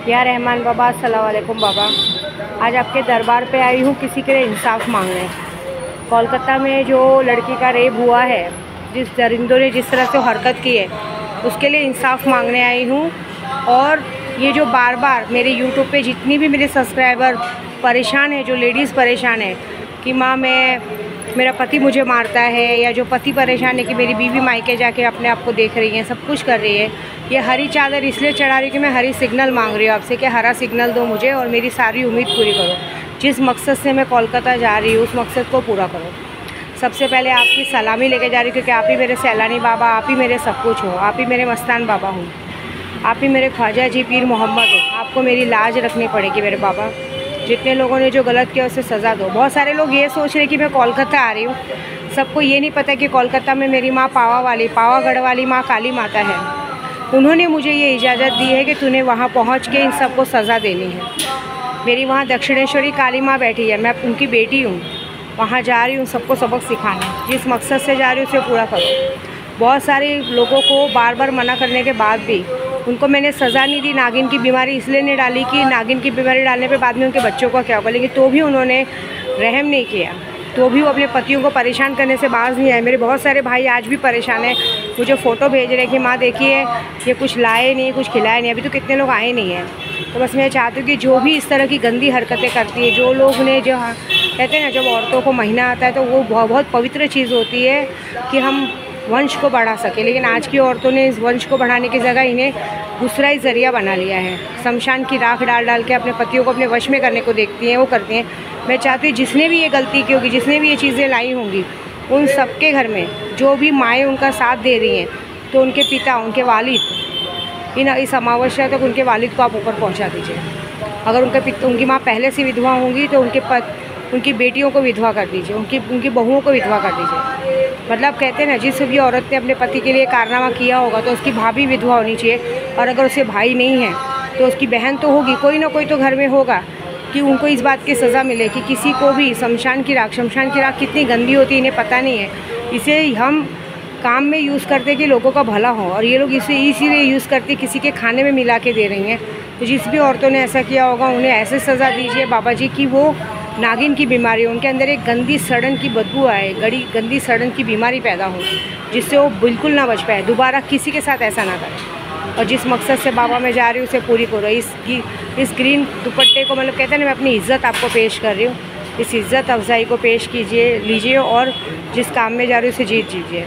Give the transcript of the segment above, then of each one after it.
या रहमान बाबा, अस्सलाम वालेकुम बाबा। आज आपके दरबार पे आई हूँ किसी के लिए इंसाफ मांगने। कोलकाता में जो लड़की का रेप हुआ है, जिस दरिंदों ने जिस तरह से हरकत की है, उसके लिए इंसाफ मांगने आई हूँ। और ये जो बार बार मेरे यूट्यूब पे जितनी भी मेरे सब्सक्राइबर परेशान है, जो लेडीज़ परेशान है कि माँ मेरा पति मुझे मारता है, या जो पति परेशान है कि मेरी बीवी मायके जाके अपने आप को देख रही है, सब कुछ कर रही है। ये हरी चादर इसलिए चढ़ा रही हूँ कि मैं हरी सिग्नल मांग रही हूँ आपसे कि हरा सिग्नल दो मुझे और मेरी सारी उम्मीद पूरी करो। जिस मकसद से मैं कोलकाता जा रही हूँ उस मकसद को पूरा करो। सबसे पहले आपकी सलामी लेके जा रही हूँ, क्योंकि आप ही मेरे सैलानी बाबा, आप ही मेरे सब कुछ हो, आप ही मेरे मस्तान बाबा हूँ, आप ही मेरे ख्वाजा जी पीर मोहम्मद हो। आपको मेरी लाज रखनी पड़ेगी मेरे बाबा। जितने लोगों ने जो गलत किया उसे सज़ा दो। बहुत सारे लोग ये सोच रहे कि मैं कोलकाता आ रही हूँ, सबको ये नहीं पता कि कोलकाता में मेरी माँ पावागढ़ वाली माँ काली माता है। उन्होंने मुझे ये इजाज़त दी है कि तूने वहाँ पहुँच के इन सबको सज़ा देनी है। मेरी वहाँ दक्षिणेश्वरी काली माँ बैठी है, मैं उनकी बेटी हूँ। वहाँ जा रही हूँ सबको सबक सिखाने। जिस मकसद से जा रही हूँ उसे पूरा करो। बहुत सारे लोगों को बार बार मना करने के बाद भी उनको मैंने सज़ा नहीं दी। नागिन की बीमारी इसलिए नहीं डाली कि नागिन की बीमारी डालने पे बाद में उनके बच्चों का क्या होगा, लेकिन तो भी उन्होंने रहम नहीं किया, तो भी वो अपने पतियों को परेशान करने से बाज नहीं आए। मेरे बहुत सारे भाई आज भी परेशान हैं, मुझे फ़ोटो भेज रहे हैं कि माँ देखिए ये कुछ लाए नहीं, कुछ खिलाए नहीं, अभी तो कितने लोग आए नहीं हैं। तो बस मैं चाहती हूँ कि जो भी इस तरह की गंदी हरकतें करती है, जो लोग ने जो कहते हैं ना, जब औरतों को महीना आता है तो वो बहुत पवित्र चीज़ होती है कि हम वंश को बढ़ा सके, लेकिन आज की औरतों ने इस वंश को बढ़ाने की जगह इन्हें दूसरा ही ज़रिया बना लिया है। शमशान की राख डाल के अपने पतियों को अपने वश में करने को देखती हैं, वो करती हैं। मैं चाहती हूँ जिसने भी ये गलती की होगी, जिसने भी ये चीज़ें लाई होंगी, उन सबके घर में जो भी माएँ उनका साथ दे रही हैं, तो उनके पिता, उनके वालिद, इस अमावस्या तक उनके वालिद को आप ऊपर पहुँचा दीजिए। अगर उनकी माँ पहले से विधवा होंगी तो उनकी बेटियों को विधवा कर दीजिए, उनकी बहुओं को विधवा कर दीजिए। मतलब कहते हैं ना, जिस भी औरत ने अपने पति के लिए कारनामा किया होगा तो उसकी भाभी विधवा होनी चाहिए, और अगर उसे भाई नहीं है तो उसकी बहन तो होगी, कोई ना कोई तो घर में होगा कि उनको इस बात की सज़ा मिले कि किसी को भी शमशान की राख कितनी गंदी होती है इन्हें पता नहीं है। इसे हम काम में यूज़ करते कि लोगों का भला हो, और ये लोग इसे इसीलिए यूज़ करते किसी के खाने में मिला के दे रही हैं। तो जिस भी औरतों ने ऐसा किया होगा उन्हें ऐसे सज़ा दीजिए बाबा जी कि वो नागिन की बीमारी हो, उनके अंदर एक गंदी सड़न की बदबू आए, गंदी सड़न की बीमारी पैदा हो, जिससे वो बिल्कुल ना बच पाए, दोबारा किसी के साथ ऐसा ना करें। और जिस मकसद से बाबा मैं जा रही हूँ उसे पूरी करो। इस ग्रीन दुपट्टे को, मतलब कहते हैं ना, मैं अपनी इज़्ज़त आपको पेश कर रही हूँ। इस इज़्ज़त अफजाई को पेश लीजिए और जिस काम में जा रही हूँ उसे जीत लीजिए।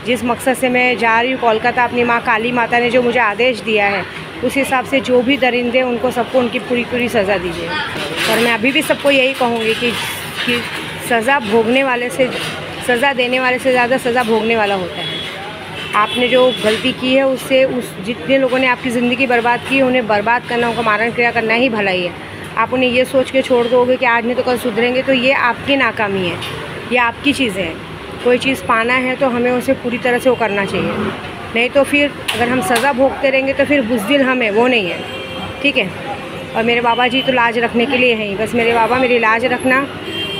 जिस मकसद से मैं जा रही हूँ कोलकाता, अपनी माँ काली माता ने जो मुझे आदेश दिया है उस हिसाब से जो भी दरिंदे उनको सबको उनकी पूरी सज़ा दीजिए। और मैं अभी भी सबको यही कहूँगी कि सज़ा देने वाले से ज़्यादा सज़ा भोगने वाला होता है। आपने जो गलती की है उससे जितने लोगों ने आपकी ज़िंदगी बर्बाद की है उन्हें बर्बाद करना, उनका मारण क्रिया करना ही भलाई है। आप उन्हें ये सोच के छोड़ दोगे कि आज नहीं तो कल सुधरेंगे, तो ये आपकी नाकामी है, ये आपकी चीज़ें हैं। कोई चीज़ पाना है तो हमें उसे पूरी तरह से वो करना चाहिए, नहीं तो फिर अगर हम सज़ा भोगते रहेंगे तो फिर बुज़दिल हमें वो नहीं है, ठीक है। और मेरे बाबा जी तो लाज रखने के लिए हैं ही, बस मेरे बाबा मेरी लाज रखना।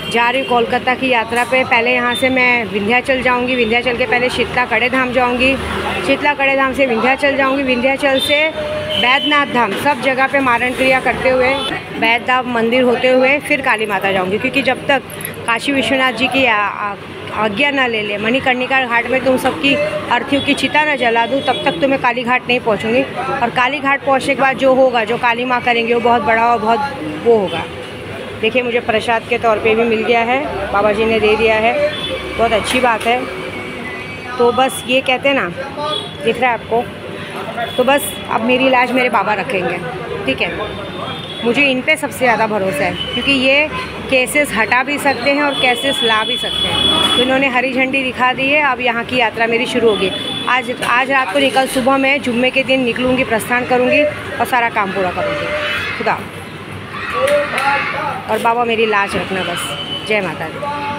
जा रही हूँ कोलकाता की यात्रा पे। पहले यहाँ से मैं विंध्याचल जाऊँगी, विंध्याचल के पहले शीतला कड़े धाम जाऊँगी, शीतला कड़े धाम से विंध्याचल जाऊँगी, विंध्याचल से बैद्यनाथ धाम, सब जगह पे मारण क्रिया करते हुए बैद्यनाथ मंदिर होते हुए फिर काली माता जाऊँगी। क्योंकि जब तक काशी विश्वनाथ जी की आज्ञा ना ले ले, मणिकर्णिका घाट में तुम सबकी अर्थियों की चिता न जला दूँ, तब तक तो मैं काली घाट नहीं पहुँचूँगी। और काली घाट पहुँचने के बाद जो होगा, जो काली माँ करेंगे वो बहुत बड़ा और बहुत वो होगा। देखिए मुझे प्रसाद के तौर पे भी मिल गया है, बाबा जी ने दे दिया है, बहुत अच्छी बात है। तो बस ये कहते हैं ना, दिख रहा है आपको, तो बस अब मेरी इलाज मेरे बाबा रखेंगे, ठीक है। मुझे इन पे सबसे ज़्यादा भरोसा है, क्योंकि ये केसेस हटा भी सकते हैं और केसेस ला भी सकते हैं। तो इन्होंने हरी झंडी दिखा दी है, अब यहाँ की यात्रा मेरी शुरू होगी। आज रात को निकल, सुबह मैं जुम्मे के दिन निकलूँगी, प्रस्थान करूँगी और सारा काम पूरा करूँगी। खुदा और बाबा मेरी लाज रखना बस। जय माता दी।